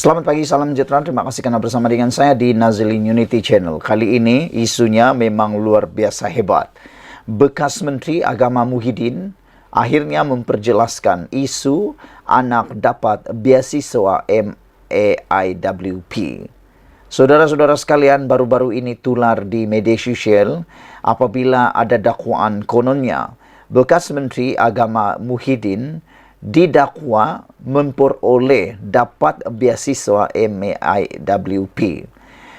Selamat pagi, salam sejahtera. Terima kasih karena bersama dengan saya di Nazilin Unity Channel. Kali ini isunya memang luar biasa hebat. Bekas Menteri Agama Muhyiddin akhirnya memperjelaskan isu anak dapat beasiswa MAIWP. Saudara-saudara sekalian, baru-baru ini tular di media sosial apabila ada dakwaan kononnya bekas Menteri Agama Muhyiddin didakwa memperoleh dapat beasiswa MAIWP.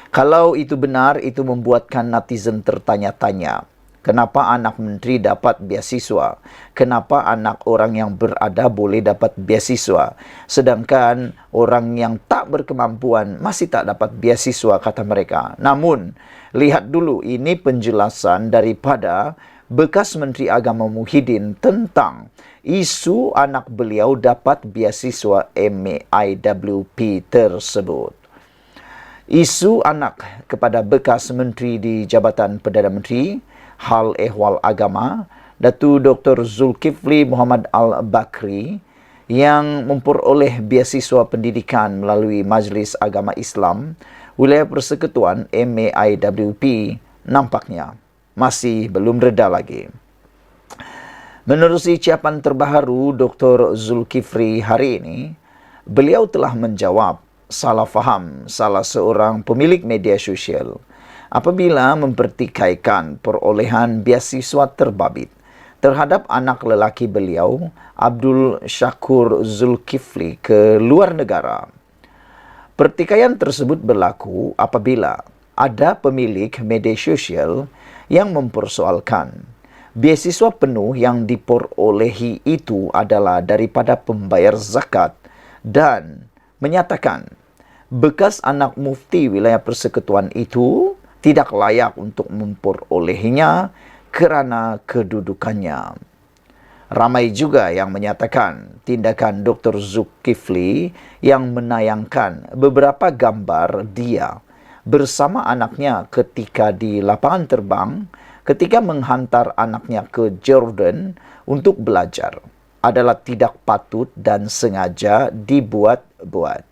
Kalau itu benar, itu membuatkan netizen tertanya-tanya. Kenapa anak menteri dapat beasiswa? Kenapa anak orang yang berada boleh dapat beasiswa? Sedangkan orang yang tak berkemampuan masih tak dapat beasiswa, kata mereka. Namun, lihat dulu ini penjelasan daripada bekas Menteri Agama Muhyiddin tentang isu anak beliau dapat beasiswa MAIWP tersebut. Isu anak kepada bekas Menteri di Jabatan Perdana Menteri Hal Ehwal Agama, Datuk Dr. Zulkifli Muhammad Al-Bakri yang memperoleh beasiswa pendidikan melalui Majlis Agama Islam Wilayah Persekutuan MAIWP nampaknya masih belum reda lagi. Menerusi ucapan terbaru Dr. Zulkifli hari ini, beliau telah menjawab salah faham salah seorang pemilik media sosial apabila mempertikaikan perolehan beasiswa terbabit terhadap anak lelaki beliau, Abdul Syakur Zulkifli, ke luar negara. Pertikaian tersebut berlaku apabila ada pemilik media sosial yang mempersoalkan beasiswa penuh yang diperolehi itu adalah daripada pembayar zakat dan menyatakan bekas anak mufti wilayah persekutuan itu tidak layak untuk memperolehinya kerana kedudukannya. Ramai juga yang menyatakan tindakan Dr. Zulkifli yang menayangkan beberapa gambar dia bersama anaknya ketika di lapangan terbang, ketika menghantar anaknya ke Jordan untuk belajar, adalah tidak patut dan sengaja dibuat-buat.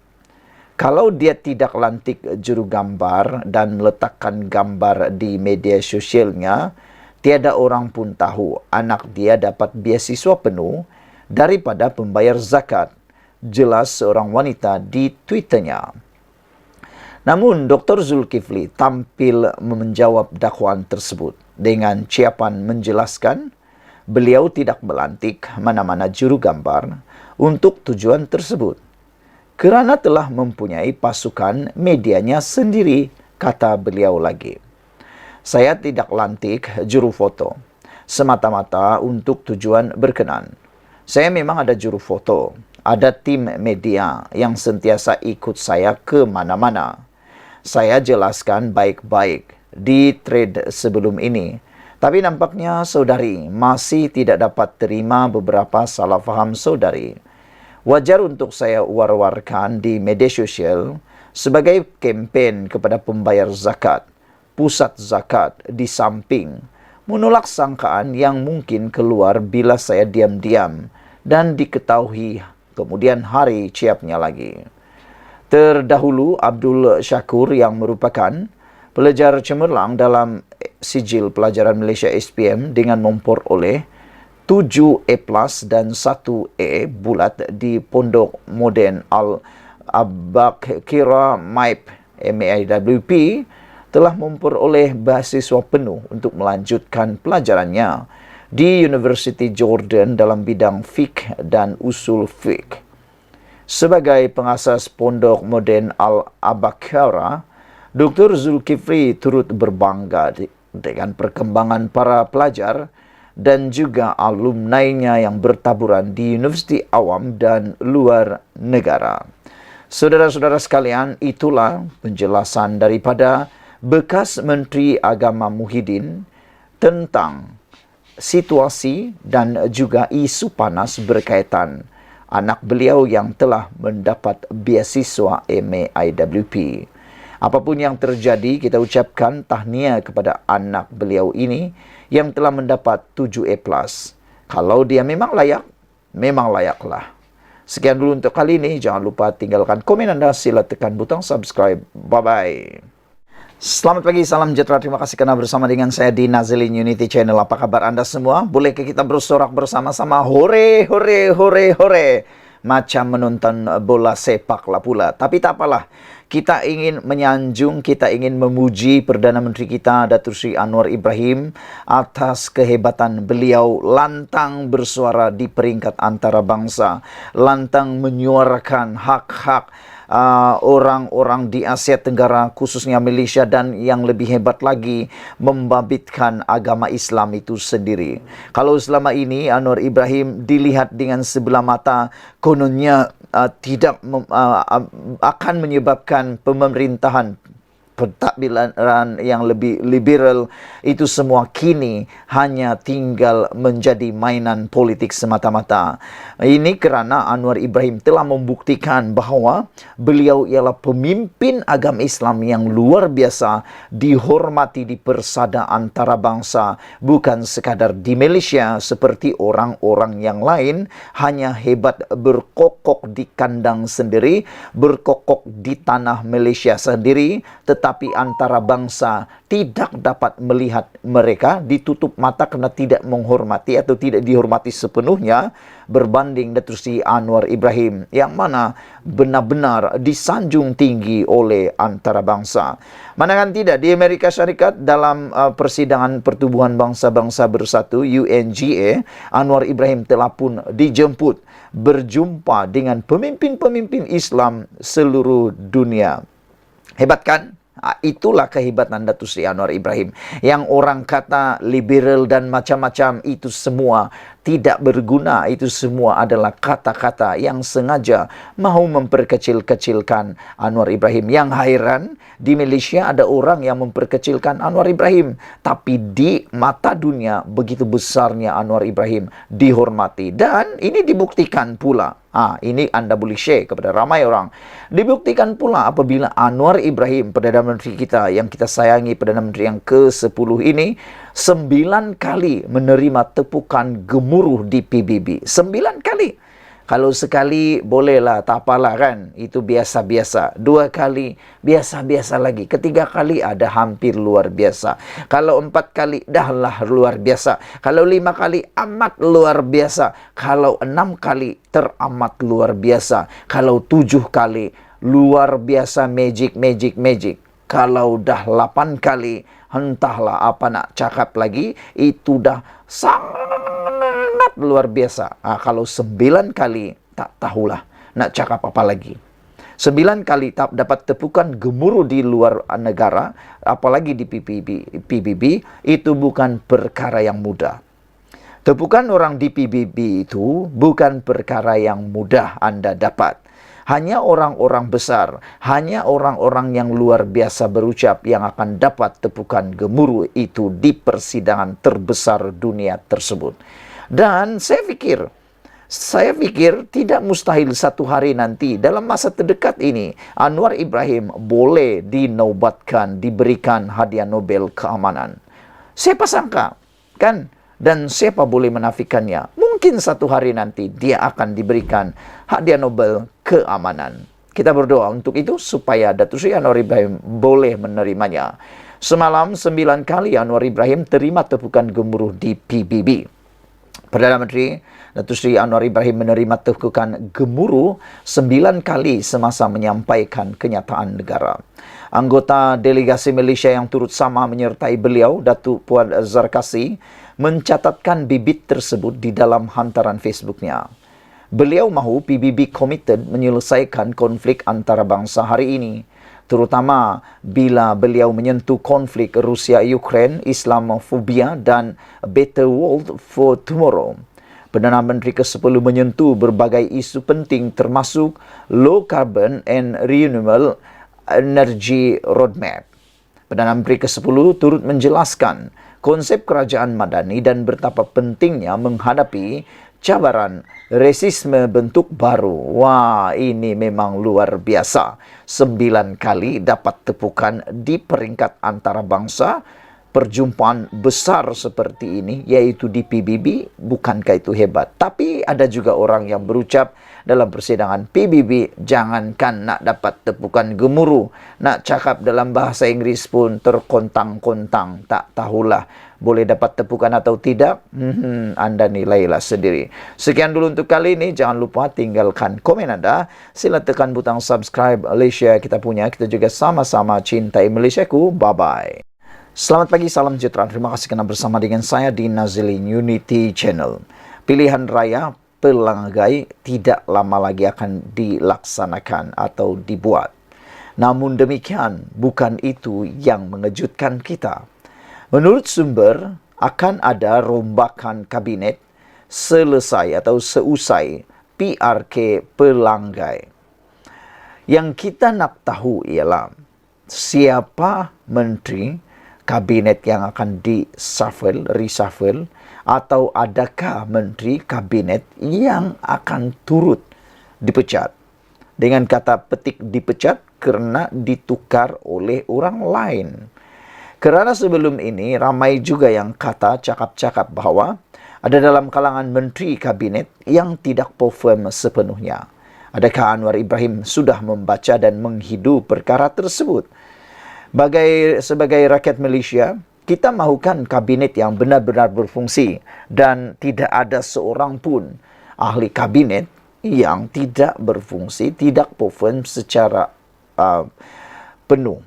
Kalau dia tidak lantik juru gambar dan meletakkan gambar di media sosialnya, tiada orang pun tahu anak dia dapat beasiswa penuh daripada pembayar zakat, jelas seorang wanita di Twitternya. Namun, Dr. Zulkifli tampil menjawab dakwaan tersebut dengan ucapan menjelaskan beliau tidak melantik mana-mana juru gambar untuk tujuan tersebut kerana telah mempunyai pasukan medianya sendiri, kata beliau lagi. Saya tidak lantik juru foto semata-mata untuk tujuan berkenan. Saya memang ada juru foto, ada tim media yang sentiasa ikut saya ke mana-mana. Saya jelaskan baik-baik di thread sebelum ini. Tapi nampaknya saudari masih tidak dapat terima beberapa salah faham saudari. Wajar untuk saya war-warkan di media sosial sebagai kempen kepada pembayar zakat, pusat zakat di samping menolak sangkaan yang mungkin keluar bila saya diam-diam dan diketahui kemudian hari ciapnya lagi. Terdahulu, Abdul Syakur yang merupakan pelajar cemerlang dalam sijil pelajaran Malaysia SPM dengan memperoleh 7 A+ dan 1 A bulat di Pondok Moden Al-Abakira MAIP MAIWP telah memperoleh beasiswa penuh untuk melanjutkan pelajarannya di University Jordan dalam bidang fiqh dan usul fiqh. Sebagai pengasas Pondok Moden Al-Abakira, Dr. Zulkifli turut berbangga dengan perkembangan para pelajar dan juga alumni-nya yang bertaburan di universiti awam dan luar negara. Saudara-saudara sekalian, itulah penjelasan daripada bekas Menteri Agama Muhyiddin tentang situasi dan juga isu panas berkaitan anak beliau yang telah mendapat beasiswa MAIWP. Apapun yang terjadi, kita ucapkan tahniah kepada anak beliau ini yang telah mendapat 7 A+. Kalau dia memang layak, memang layaklah. Sekian dulu untuk kali ini. Jangan lupa tinggalkan komen Anda, sila tekan butang subscribe. Bye-bye. Selamat pagi, salam sejahtera. Terima kasih karena bersama dengan saya di Nazilin Unity Channel. Apa kabar Anda semua? Bolehkah kita bersorak bersama-sama? Hore, hore, hore, hore. Macam menonton bola sepak lah pula. Tapi tak apalah. Kita ingin menyanjung, kita ingin memuji Perdana Menteri kita, Datuk Seri Anwar Ibrahim, atas kehebatan beliau lantang bersuara di peringkat antarabangsa, lantang menyuarakan hak-hak orang-orang di Asia Tenggara, khususnya Malaysia, dan yang lebih hebat lagi, membabitkan agama Islam itu sendiri. Kalau selama ini Anwar Ibrahim dilihat dengan sebelah mata, kononnya tidak akan menyebabkan pemerintahan pentadbiran yang lebih liberal, itu semua kini hanya tinggal menjadi mainan politik semata-mata. Ini kerana Anwar Ibrahim telah membuktikan bahawa beliau ialah pemimpin agama Islam yang luar biasa, dihormati di persada antarabangsa, bukan sekadar di Malaysia seperti orang-orang yang lain, hanya hebat berkokok di kandang sendiri, berkokok di tanah Malaysia sendiri, tetapi antarabangsa tidak dapat melihat mereka, ditutup mata kerana tidak menghormati atau tidak dihormati sepenuhnya, berbanding Datuk Seri Anwar Ibrahim yang mana benar-benar disanjung tinggi oleh antarabangsa. Manakan tidak, di Amerika Syarikat dalam persidangan Pertubuhan Bangsa-Bangsa Bersatu UNGA, Anwar Ibrahim telah pun dijemput berjumpa dengan pemimpin-pemimpin Islam seluruh dunia. Hebat kan? Itulah kehebatan Datuk Seri Anwar Ibrahim. Yang orang kata liberal dan macam-macam itu semua tidak berguna. Itu semua adalah kata-kata yang sengaja mahu memperkecil-kecilkan Anwar Ibrahim. Yang hairan, di Malaysia ada orang yang memperkecilkan Anwar Ibrahim, tapi di mata dunia begitu besarnya Anwar Ibrahim dihormati. Dan ini dibuktikan pula. Ini Anda boleh share kepada ramai orang. Dibuktikan pula apabila Anwar Ibrahim, Perdana Menteri kita yang kita sayangi, Perdana Menteri yang ke-10 ini, 9 kali menerima tepukan gemuruh di PBB. 9 kali. Kalau sekali bolehlah, tak apalah kan. Itu biasa-biasa. 2 kali, biasa-biasa lagi. 3 kali ada hampir luar biasa. Kalau 4 kali, dahlah luar biasa. Kalau 5 kali, amat luar biasa. Kalau 6 kali, teramat luar biasa. Kalau 7 kali, luar biasa, magic. Kalau dah 8 kali, entahlah apa nak cakap lagi, itu dah sangat luar biasa. Kalau 9 kali, tak tahulah nak cakap apa lagi. 9 kali tak dapat tepukan gemuruh di luar negara, apalagi di PBB, itu bukan perkara yang mudah. Tepukan orang di PBB itu bukan perkara yang mudah Anda dapat. Hanya orang-orang besar, hanya orang-orang yang luar biasa berucap yang akan dapat tepukan gemuruh itu di persidangan terbesar dunia tersebut. Dan saya fikir tidak mustahil satu hari nanti dalam masa terdekat ini Anwar Ibrahim boleh dinobatkan, diberikan hadiah Nobel keamanan. Siapa sangka, kan? Dan siapa boleh menafikannya? Mungkin satu hari nanti dia akan diberikan hadiah Nobel keamanan. Kita berdoa untuk itu supaya Datuk Seri Anwar Ibrahim boleh menerimanya. Semalam 9 kali Anwar Ibrahim terima tepukan gemuruh di PBB. Perdana Menteri Datuk Seri Anwar Ibrahim menerima tepukan gemuruh 9 kali semasa menyampaikan kenyataan negara. Anggota delegasi Malaysia yang turut sama menyertai beliau, Datuk Puan Zarkasi, mencatatkan bibit tersebut di dalam hantaran Facebooknya. Beliau mahu PBB committed menyelesaikan konflik antarabangsa hari ini, terutama bila beliau menyentuh konflik Rusia-Ukraine, Islamofobia dan Better World for Tomorrow. Perdana Menteri ke-10 menyentuh berbagai isu penting termasuk Low Carbon and Renewable Energy Roadmap. Perdana Menteri ke-10 turut menjelaskan konsep kerajaan madani dan betapa pentingnya menghadapi cabaran rasisme bentuk baru. Wah, ini memang luar biasa. 9 kali dapat tepukan di peringkat antarabangsa. perjumpaan besar seperti ini, yaitu di PBB, bukankah itu hebat? Tapi ada juga orang yang berucap dalam persidangan PBB, jangankan nak dapat tepukan gemuruh, nak cakap dalam bahasa Inggris pun terkontang-kontang, tak tahulah boleh dapat tepukan atau tidak. Anda nilailah sendiri. Sekian dulu untuk kali ini. Jangan lupa tinggalkan komen Anda. Sila tekan butang subscribe Malaysia kita punya. Kita juga sama-sama cintai Malaysiaku. Bye-bye. Selamat pagi, salam sejahtera. Terima kasih kerana bersama dengan saya di Nazilin Unity Channel. Pilihan raya pelanggai tidak lama lagi akan dilaksanakan atau dibuat. Namun demikian, bukan itu yang mengejutkan kita. Menurut sumber, akan ada rombakan kabinet selesai atau seusai PRK pelanggai. Yang kita nak tahu ialah siapa menteri kabinet yang akan reshuffle, atau adakah menteri kabinet yang akan turut dipecat. Dengan kata petik dipecat kerana ditukar oleh orang lain. Kerana sebelum ini ramai juga yang cakap-cakap bahawa ada dalam kalangan menteri kabinet yang tidak perform sepenuhnya. Adakah Anwar Ibrahim sudah membaca dan menghidu perkara tersebut? Sebagai rakyat Malaysia, kita mahukan kabinet yang benar-benar berfungsi dan tidak ada seorang pun ahli kabinet yang tidak berfungsi, tidak perform secara penuh.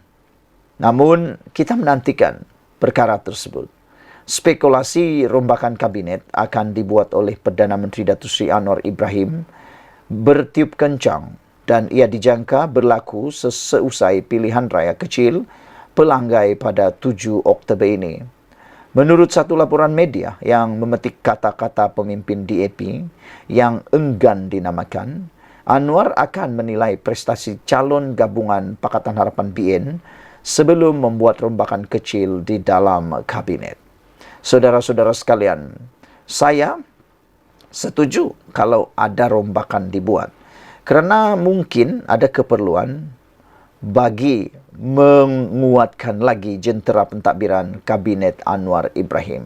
Namun, kita menantikan perkara tersebut. Spekulasi rombakan kabinet akan dibuat oleh Perdana Menteri Datuk Seri Anwar Ibrahim bertiup kencang dan ia dijangka berlaku seusai pilihan raya kecil pelanggai pada 7 Oktober ini. Menurut satu laporan media yang memetik kata-kata pemimpin DAP yang enggan dinamakan, Anwar akan menilai prestasi calon gabungan Pakatan Harapan BN sebelum membuat rombakan kecil di dalam kabinet. Saudara-saudara sekalian, saya setuju kalau ada rombakan dibuat. Kerana mungkin ada keperluan bagi menguatkan lagi jentera pentadbiran kabinet Anwar Ibrahim.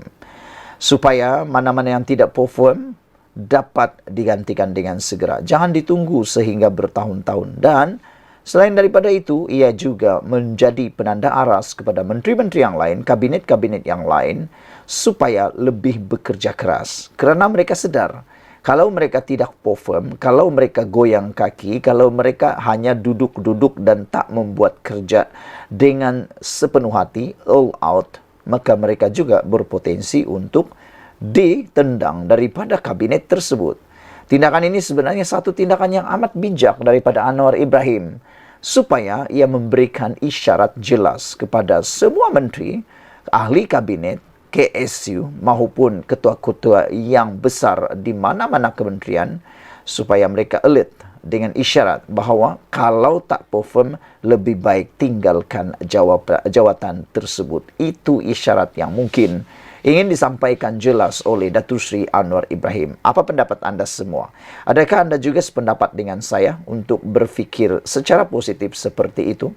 Supaya mana-mana yang tidak perform dapat digantikan dengan segera. Jangan ditunggu sehingga bertahun-tahun. Dan selain daripada itu, ia juga menjadi penanda aras kepada menteri-menteri yang lain, kabinet-kabinet yang lain, supaya lebih bekerja keras. Kerana mereka sedar, kalau mereka tidak perform, kalau mereka goyang kaki, kalau mereka hanya duduk-duduk dan tak membuat kerja dengan sepenuh hati, all out, maka mereka juga berpotensi untuk ditendang daripada kabinet tersebut. Tindakan ini sebenarnya satu tindakan yang amat bijak daripada Anwar Ibrahim, supaya ia memberikan isyarat jelas kepada semua menteri, ahli kabinet, KSU maupun ketua-ketua yang besar di mana-mana kementerian, supaya mereka alert dengan isyarat bahawa kalau tak perform, lebih baik tinggalkan jawatan tersebut. Itu isyarat yang mungkin ingin disampaikan jelas oleh Datuk Seri Anwar Ibrahim. Apa pendapat anda semua? Adakah anda juga sependapat dengan saya untuk berfikir secara positif seperti itu?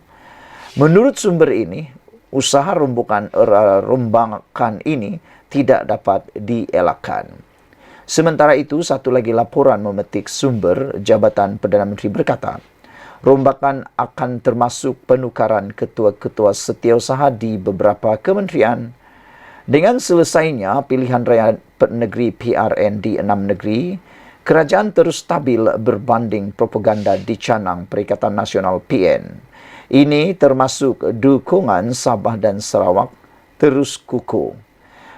Menurut sumber ini, usaha rombakan ini tidak dapat dielakkan. Sementara itu, satu lagi laporan memetik sumber Jabatan Perdana Menteri berkata, rombakan akan termasuk penukaran ketua-ketua setiausaha di beberapa kementerian. Dengan selesainya pilihan raya negeri PRN di 6 negeri, kerajaan terus stabil berbanding propaganda dicanang Perikatan Nasional PN. Ini termasuk dukungan Sabah dan Sarawak terus kukuh.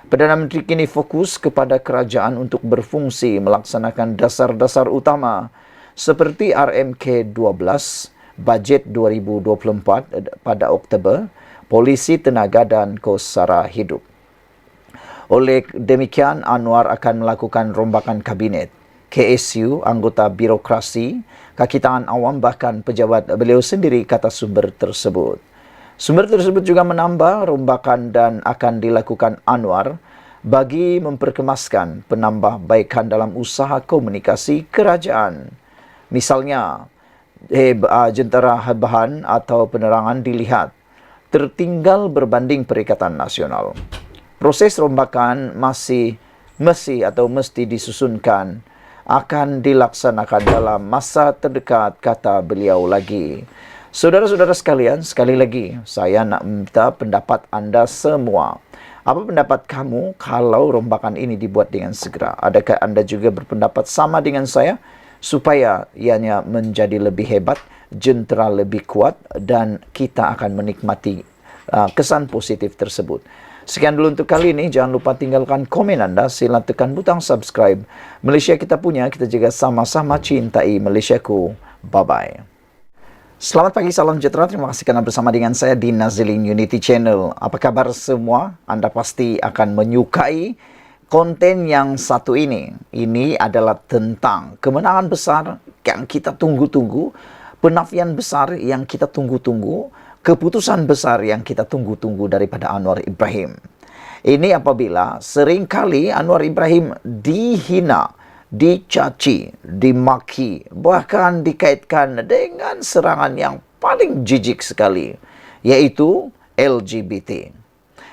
Perdana Menteri kini fokus kepada kerajaan untuk berfungsi melaksanakan dasar-dasar utama seperti RMK 12, Bajet 2024 pada Oktober, Polisi Tenaga dan Kos Sara Hidup. Oleh demikian, Anwar akan melakukan rombakan kabinet, KSU, anggota birokrasi, kaki tangan awam, bahkan pejabat beliau sendiri, kata sumber tersebut. Sumber tersebut juga menambah rombakan dan akan dilakukan Anwar bagi memperkemaskan penambahbaikan dalam usaha komunikasi kerajaan. Misalnya, jentera bahan atau penerangan dilihat tertinggal berbanding Perikatan Nasional. Proses rombakan mesti disusunkan akan dilaksanakan dalam masa terdekat, kata beliau lagi. Saudara-saudara sekalian, sekali lagi saya nak minta pendapat anda semua. Apa pendapat kamu kalau rombakan ini dibuat dengan segera? Adakah anda juga berpendapat sama dengan saya supaya ianya menjadi lebih hebat, jentera lebih kuat, dan kita akan menikmati kesan positif tersebut? Sekian dulu untuk kali ini. Jangan lupa tinggalkan komen anda. Sila tekan butang subscribe. Malaysia kita punya, kita juga sama-sama cintai Malaysiaku. Bye-bye. Selamat pagi, salam sejahtera. Terima kasih kerana bersama dengan saya di Nazilin Unity Channel. Apa kabar semua? Anda pasti akan menyukai konten yang satu ini. Ini adalah tentang kemenangan besar yang kita tunggu-tunggu, penafian besar yang kita tunggu-tunggu, keputusan besar yang kita tunggu-tunggu daripada Anwar Ibrahim. Ini apabila seringkali Anwar Ibrahim dihina, dicaci, dimaki, bahkan dikaitkan dengan serangan yang paling jijik sekali, yaitu LGBT.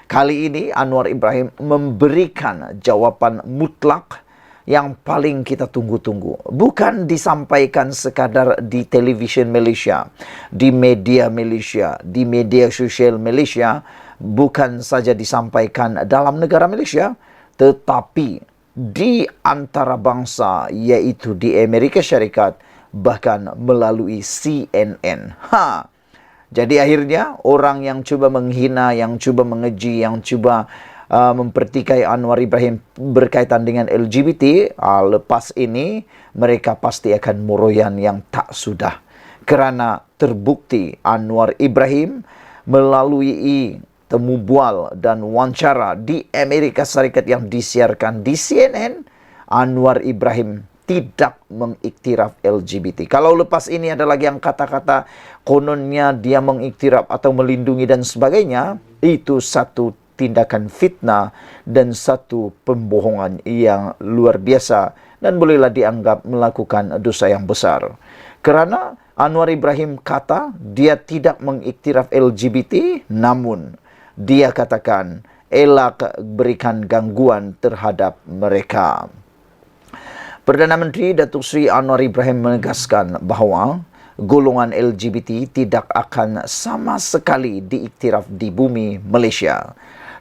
Kali ini Anwar Ibrahim memberikan jawapan mutlak yang paling kita tunggu-tunggu. Bukan disampaikan sekadar di televisyen Malaysia, di media Malaysia, di media sosial Malaysia, bukan saja disampaikan dalam negara Malaysia, tetapi di antara bangsa, yaitu di Amerika Syarikat, bahkan melalui CNN. Jadi akhirnya orang yang cuba menghina, yang cuba mengeji, yang cuba mempertikai Anwar Ibrahim berkaitan dengan LGBT, lepas ini mereka pasti akan meroyan yang tak sudah. Kerana terbukti Anwar Ibrahim melalui temu bual dan wawancara di Amerika Serikat yang disiarkan di CNN, Anwar Ibrahim tidak mengiktiraf LGBT. Kalau lepas ini ada lagi yang kata-kata kononnya dia mengiktiraf atau melindungi dan sebagainya, itu satu tindakan fitnah dan satu pembohongan yang luar biasa dan bolehlah dianggap melakukan dosa yang besar. Kerana Anwar Ibrahim kata dia tidak mengiktiraf LGBT, namun dia katakan elak berikan gangguan terhadap mereka. Perdana Menteri Datuk Seri Anwar Ibrahim menegaskan bahawa golongan LGBT tidak akan sama sekali diiktiraf di bumi Malaysia.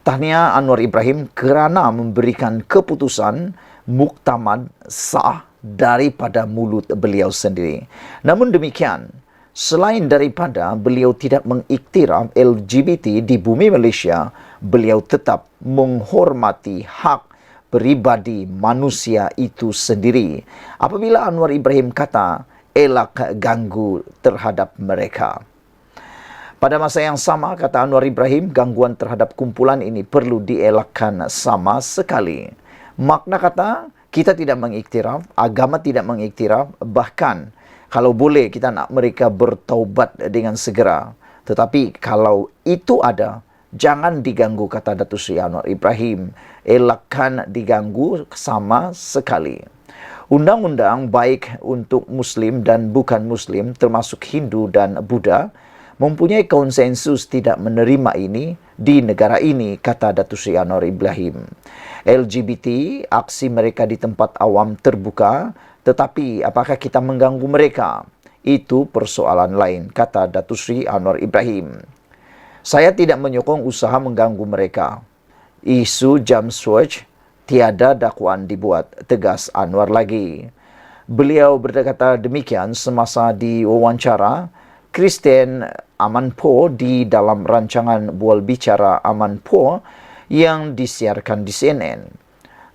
Tahniah Anwar Ibrahim kerana memberikan keputusan muktamad sah daripada mulut beliau sendiri. Namun demikian, selain daripada beliau tidak mengiktiraf LGBT di bumi Malaysia, beliau tetap menghormati hak peribadi manusia itu sendiri. Apabila Anwar Ibrahim kata, elak ganggu terhadap mereka. Pada masa yang sama, kata Anwar Ibrahim, gangguan terhadap kumpulan ini perlu dielakkan sama sekali. Makna kata, kita tidak mengiktiraf, agama tidak mengiktiraf, bahkan kalau boleh kita nak mereka bertaubat dengan segera. Tetapi kalau itu ada, jangan diganggu, kata Datuk Seri Anwar Ibrahim. Elakkan diganggu sama sekali. Undang-undang baik untuk Muslim dan bukan Muslim, termasuk Hindu dan Buddha, mempunyai konsensus tidak menerima ini di negara ini, kata Datuk Seri Anwar Ibrahim. LGBT, aksi mereka di tempat awam terbuka, tetapi apakah kita mengganggu mereka? Itu persoalan lain, kata Datuk Seri Anwar Ibrahim. Saya tidak menyokong usaha mengganggu mereka. Isu jam switch tiada dakwaan dibuat, tegas Anwar lagi. Beliau berkata demikian semasa diwawancara Kristen Amanpour di dalam rancangan Bual Bicara Amanpour yang disiarkan di CNN.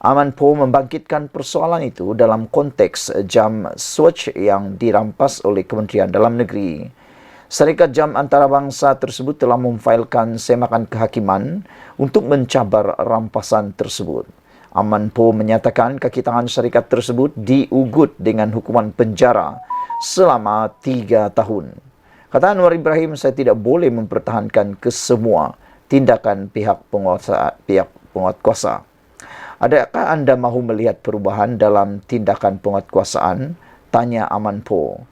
Amanpour membangkitkan persoalan itu dalam konteks jam switch yang dirampas oleh Kementerian Dalam Negeri. Syarikat Jam Antarabangsa tersebut telah memfailkan semakan kehakiman untuk mencabar rampasan tersebut. Amanpour menyatakan kaki tangan syarikat tersebut diugut dengan hukuman penjara selama 3 tahun. Kata Anwar Ibrahim, saya tidak boleh mempertahankan kesemua tindakan pihak penguatkuasa. Adakah anda mahu melihat perubahan dalam tindakan penguatkuasaan? Tanya Amanpour.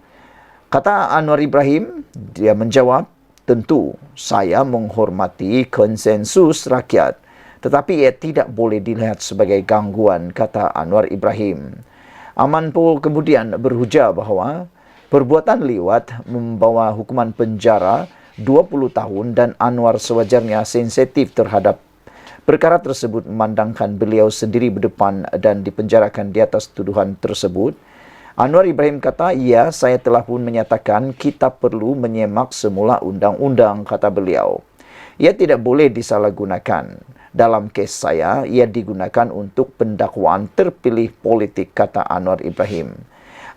Kata Anwar Ibrahim, dia menjawab, tentu saya menghormati konsensus rakyat, tetapi ia tidak boleh dilihat sebagai gangguan, kata Anwar Ibrahim. Aman Po kemudian berhujah bahawa perbuatan liwat membawa hukuman penjara 20 tahun dan Anwar sewajarnya sensitif terhadap perkara tersebut, memandangkan beliau sendiri berdepan dan dipenjarakan di atas tuduhan tersebut. Anwar Ibrahim kata, ya, saya telah pun menyatakan kita perlu menyemak semula undang-undang, kata beliau. Ia tidak boleh disalahgunakan. Dalam kes saya, ia digunakan untuk pendakwaan terpilih politik, kata Anwar Ibrahim.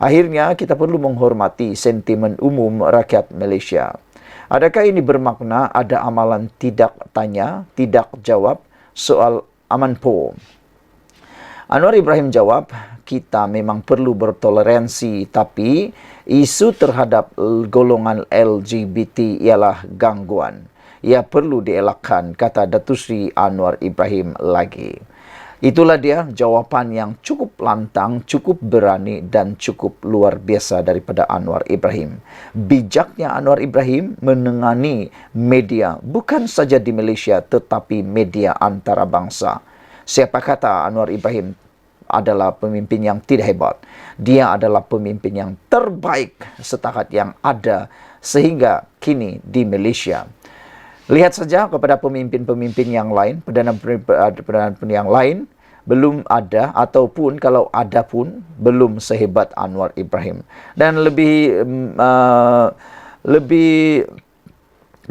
Akhirnya, kita perlu menghormati sentimen umum rakyat Malaysia. Adakah ini bermakna ada amalan tidak tanya, tidak jawab soal Aman Po? Anwar Ibrahim jawab, kita memang perlu bertoleransi, tapi isu terhadap golongan LGBT ialah gangguan. Ia perlu dielakkan, kata Datuk Seri Anwar Ibrahim lagi. Itulah dia jawapan yang cukup lantang, cukup berani dan cukup luar biasa daripada Anwar Ibrahim. Bijaknya Anwar Ibrahim menengani media bukan saja di Malaysia tetapi media antarabangsa. Siapa kata Anwar Ibrahim adalah pemimpin yang tidak hebat? Dia adalah pemimpin yang terbaik setakat yang ada sehingga kini di Malaysia. Lihat saja kepada pemimpin-pemimpin yang lain, perdana yang lain, belum ada, ataupun kalau ada pun belum sehebat Anwar Ibrahim. Dan lebih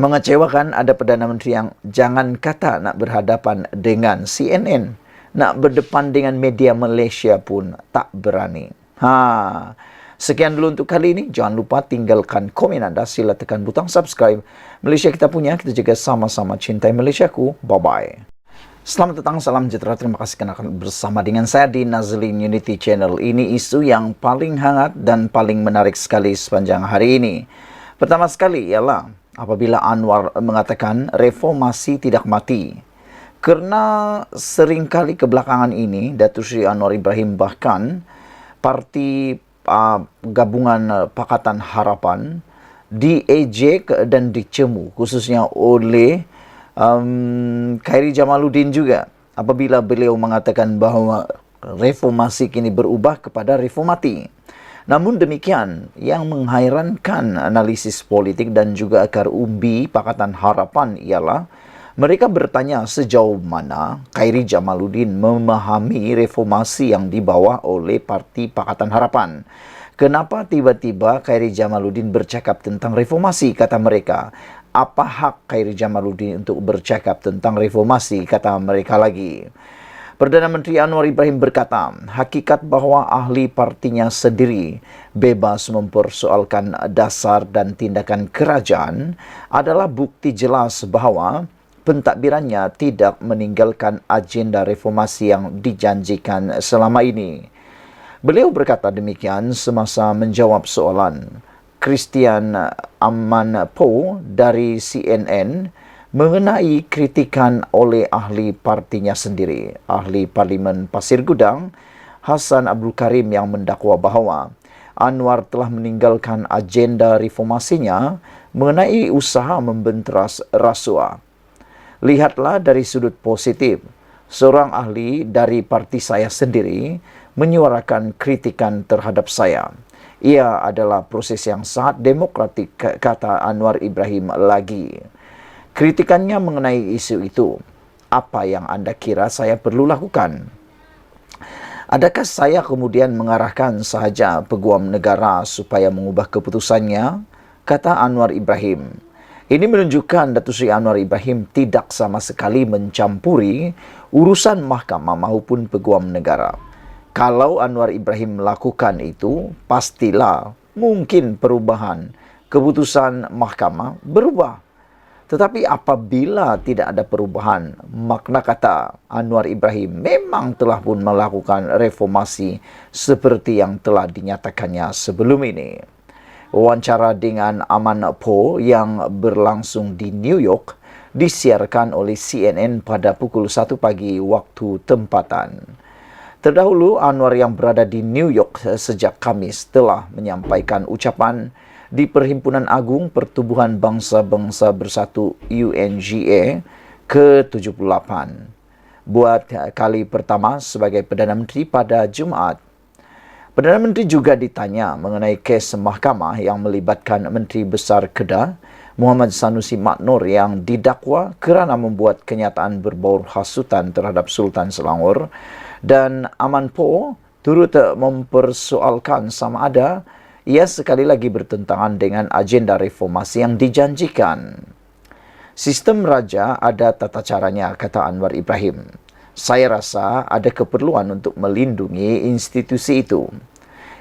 mengecewakan ada Perdana Menteri yang jangan kata nak berhadapan dengan CNN, nak berdepan dengan media Malaysia pun tak berani. Sekian dulu untuk kali ini. Jangan lupa tinggalkan komen anda. Sila tekan butang subscribe. Malaysia kita punya, kita juga sama-sama cintai Malaysiaku. Bye-bye. Selamat datang, salam sejahtera. Terima kasih kerana akan bersama dengan saya di Nazlin Unity Channel. Ini isu yang paling hangat dan paling menarik sekali sepanjang hari ini. Pertama sekali ialah apabila Anwar mengatakan reformasi tidak mati. Kerana seringkali kebelakangan ini, Datuk Seri Anwar Ibrahim bahkan parti gabungan Pakatan Harapan diejek dan dicemu, khususnya oleh Khairi Jamaluddin juga, apabila beliau mengatakan bahawa reformasi kini berubah kepada reformati. Namun demikian, yang menghairankan analisis politik dan juga akar umbi Pakatan Harapan ialah mereka bertanya sejauh mana Khairi Jamaluddin memahami reformasi yang dibawa oleh Parti Pakatan Harapan. Kenapa tiba-tiba Khairi Jamaluddin bercakap tentang reformasi, kata mereka. Apa hak Khairi Jamaluddin untuk bercakap tentang reformasi, kata mereka lagi. Perdana Menteri Anwar Ibrahim berkata, hakikat bahawa ahli partinya sendiri bebas mempersoalkan dasar dan tindakan kerajaan adalah bukti jelas bahawa pentadbirannya tidak meninggalkan agenda reformasi yang dijanjikan selama ini. Beliau berkata demikian semasa menjawab soalan Christian Aman Po dari CNN mengenai kritikan oleh ahli partinya sendiri, ahli Parlimen Pasir Gudang, Hassan Abdul Karim, yang mendakwa bahawa Anwar telah meninggalkan agenda reformasinya mengenai usaha membenteras rasuah. Lihatlah dari sudut positif, seorang ahli dari parti saya sendiri menyuarakan kritikan terhadap saya. Ia adalah proses yang sangat demokratik, kata Anwar Ibrahim lagi. Kritikannya mengenai isu itu, apa yang anda kira saya perlu lakukan? Adakah saya kemudian mengarahkan sahaja Peguam Negara supaya mengubah keputusannya? Kata Anwar Ibrahim. Ini menunjukkan Datuk Seri Anwar Ibrahim tidak sama sekali mencampuri urusan mahkamah maupun Peguam Negara. Kalau Anwar Ibrahim melakukan itu, pastilah mungkin perubahan keputusan mahkamah berubah. Tetapi apabila tidak ada perubahan, makna kata Anwar Ibrahim memang telah pun melakukan reformasi seperti yang telah dinyatakannya sebelum ini. Wawancara dengan Aman Po yang berlangsung di New York disiarkan oleh CNN pada pukul 1 pagi waktu tempatan. Terdahulu, Anwar yang berada di New York sejak Khamis telah menyampaikan ucapan di Perhimpunan Agung Pertubuhan Bangsa-Bangsa Bersatu UNGA ke-78 buat kali pertama sebagai Perdana Menteri pada Jumaat. Perdana Menteri juga ditanya mengenai kes mahkamah yang melibatkan Menteri Besar Kedah Muhammad Sanusi Maknor yang didakwa kerana membuat kenyataan berbau hasutan terhadap Sultan Selangor, dan Aman Poh turut mempersoalkan sama ada ia sekali lagi bertentangan dengan agenda reformasi yang dijanjikan. Sistem raja ada tata caranya, kata Anwar Ibrahim. Saya rasa ada keperluan untuk melindungi institusi itu.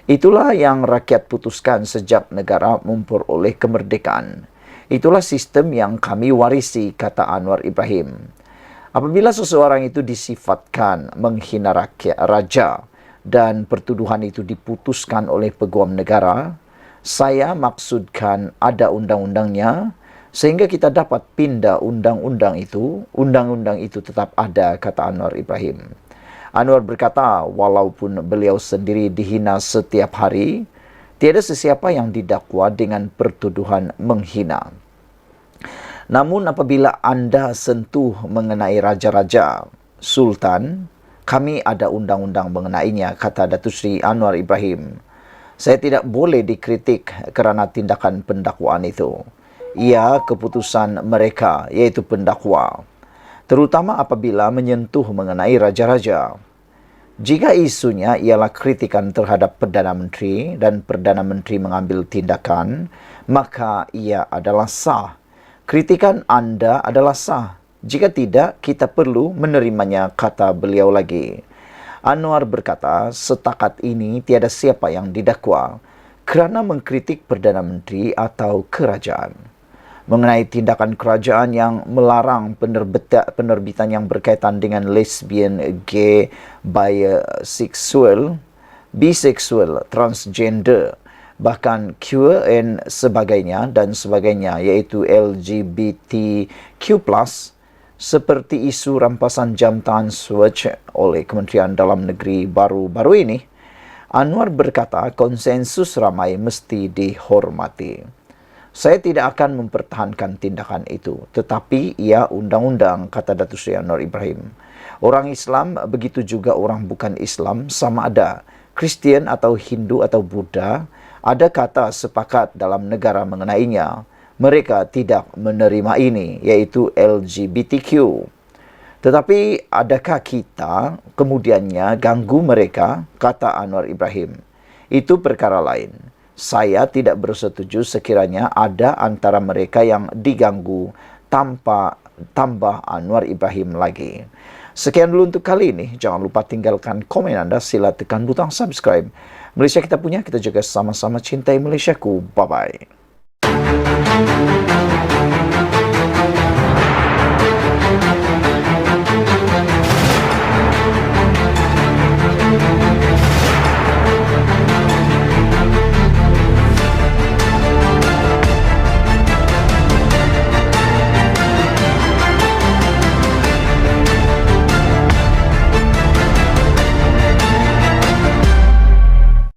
Itulah yang rakyat putuskan sejak negara memperoleh kemerdekaan. Itulah sistem yang kami warisi, kata Anwar Ibrahim. Apabila seseorang itu disifatkan menghina rakyat raja dan pertuduhan itu diputuskan oleh peguam negara, saya maksudkan ada undang-undangnya sehingga kita dapat pindah undang-undang itu tetap ada, kata Anwar Ibrahim. Anwar berkata, walaupun beliau sendiri dihina setiap hari, tiada sesiapa yang didakwa dengan pertuduhan menghina. Namun apabila anda sentuh mengenai raja-raja, sultan, kami ada undang-undang mengenainya, kata Datuk Seri Anwar Ibrahim. Saya tidak boleh dikritik kerana tindakan pendakwaan itu. Ia keputusan mereka, iaitu pendakwa, terutama apabila menyentuh mengenai raja-raja. Jika isunya ialah kritikan terhadap Perdana Menteri dan Perdana Menteri mengambil tindakan, maka ia adalah sah. Kritikan anda adalah sah. Jika tidak, kita perlu menerimanya, kata beliau lagi. Anwar berkata, setakat ini tiada siapa yang didakwa kerana mengkritik Perdana Menteri atau kerajaan. Mengenai tindakan kerajaan yang melarang penerbitan yang berkaitan dengan lesbian, gay, biseksual, transgender, bahkan queer dan sebagainya, iaitu LGBTQ+, seperti isu rampasan jam tangan Swatch oleh Kementerian Dalam Negeri baru-baru ini, Anwar berkata konsensus ramai mesti dihormati. Saya tidak akan mempertahankan tindakan itu, tetapi ia undang-undang, kata Datuk Seri Anwar Ibrahim. Orang Islam, begitu juga orang bukan Islam, sama ada Kristian atau Hindu atau Buddha, ada kata sepakat dalam negara mengenainya. Mereka tidak menerima ini, iaitu LGBTQ. Tetapi adakah kita kemudiannya ganggu mereka, kata Anwar Ibrahim. Itu perkara lain. Saya tidak bersetuju sekiranya ada antara mereka yang diganggu tanpa tambah Anwar Ibrahim lagi. Sekian dulu untuk kali ini. Jangan lupa tinggalkan komen anda. Sila tekan butang subscribe. Malaysia kita punya, kita juga sama-sama cintai Malaysiaku. Bye-bye.